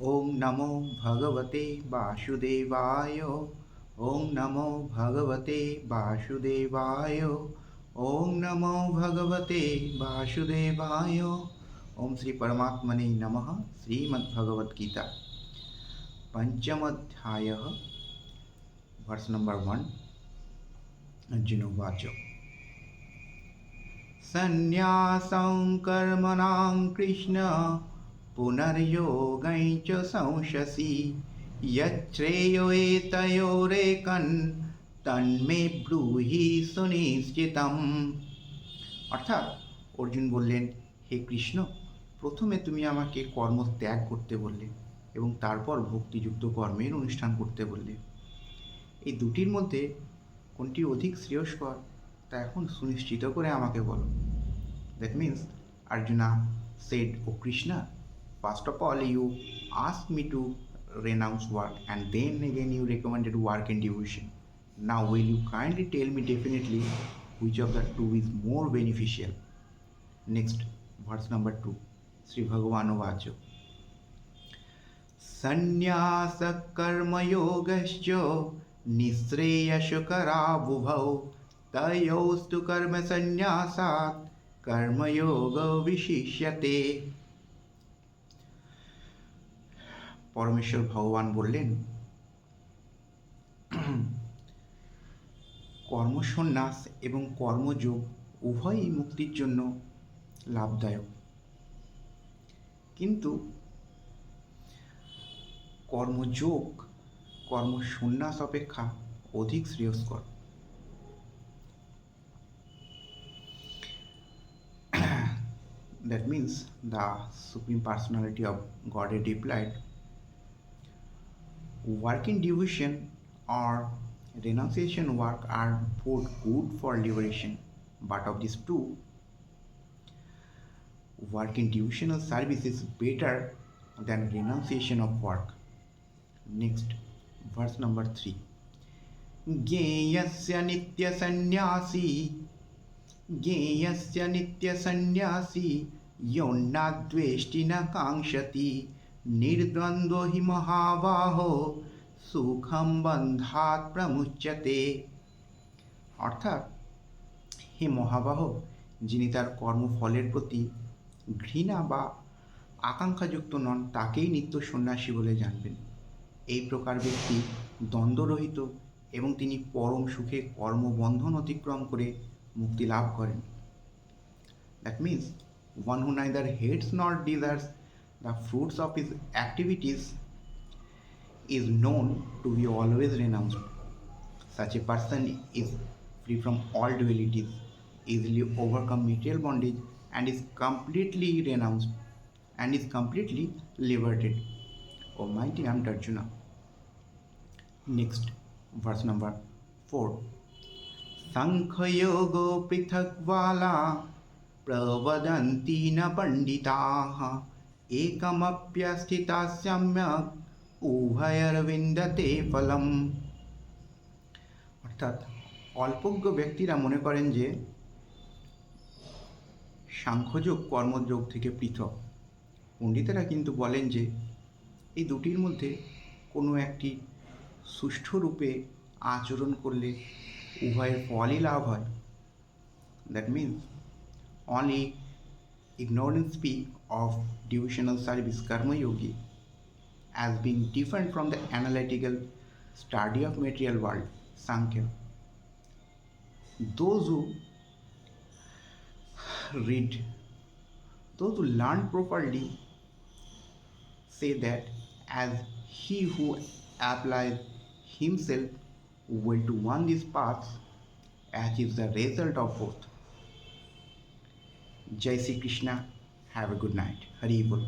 ओम नमो भगवते वासुदेवाय। ओम नमो भगवते वासुदेवाय। ओम नमो भगवते वासुदेवाय। ओम श्री परमात्मने नमः। श्रीमद्भगवद्गीता पंचम अध्याय वर्ष नंबर 1। अर्जुन उवाच संन्यासं कर्मणां कृष्ण पुनर्योगं च संशसि यच्छ्रेयो एतयोरेकं তন্মে ব্রূহি সুনিশ্চিতম। অর্থাৎ অর্জুন বললেন, হে কৃষ্ণ, প্রথমে তুমি আমাকে কর্ম ত্যাগ করতে বললে এবং তারপর ভক্তিযুক্ত কর্মের অনুষ্ঠান করতে বললে। এই দুটির মধ্যে কোনটি অধিক শ্রেয়স্কর তা এখন সুনিশ্চিত করে আমাকে বলো। That means Arjuna said, O Krishna, first of all you asked me to renounce work and then again you recommended work and devotion. Now will you kindly tell me definitely which of the two is more beneficial? Next, verse number 2. Sri Bhagavan Vacho Sannyasa karma yogascha nishreyashakara bhuvau tayostu karma sannyasat কর্মযোগ বিশিষ্যতে। পরমেশ্বর ভগবান বললেন, কর্মসন্ন্যাস এবং কর্মযোগ উভয়ই মুক্তির জন্য লাভদায়ক, কিন্তু কর্মযোগ কর্মসন্ন্যাস অপেক্ষা অধিক শ্রেয়স্কর। That means the Supreme Personality of Godhead replied, working devotion or renunciation work are both good for liberation, but of these two, working devotional service is better than renunciation of work. Next, verse number 3. Gyeyasya nitya sannyasi ज्ञेयस्य नित्यसन्न्यासी यौन्नाद्वेष्टि न काङ्क्षति निर्द्वन्द्वो हि महाबाहो সুখম বন্ধাৎ প্রমুচ্যতে। অর্থাৎ, হে মহাবাহ, যিনি তার কর্মফলের প্রতি ঘৃণা বা আকাঙ্ক্ষাযুক্ত নন তাকেই নিত্য সন্ন্যাসী বলে জানবেন। এই প্রকার ব্যক্তি দ্বন্দ্বরহিত এবং তিনি পরম সুখে কর্মবন্ধন অতিক্রম করে মুক্তি লাভ করেন। That means one who neither hates nor desires the fruits of his activities is known to be always renounced. Such a person is free from all dualities, easily overcome material bondage, and is completely renounced and is completely liberated. O mighty armed Arjuna. Next, verse number 4. Sankhyogo prithakvala प्रवदन्ति न पण्डिताः एकमप्यस्थिता सम्यक् উভয়রবিন্দতে ফলম। অর্থাৎ, অল্পজ্ঞ ব্যক্তিরা মনে করেন যে সাংখ্যযোগ কর্মযোগ থেকে পৃথক। পণ্ডিতেরা কিন্তু বলেন যে এই দুটির মধ্যে কোনো একটি সুষ্ঠু রূপে আচরণ করলে উভয়ের ফলই লাভ হয়। That means only ignorance speak of devotional service karma yogi as being different from the analytical study of material world Sankhya. Those who learn properly say that as he who applies himself well to one these paths achieves the result of both. Jai Shri Krishna. Have a good night. Hari Bol.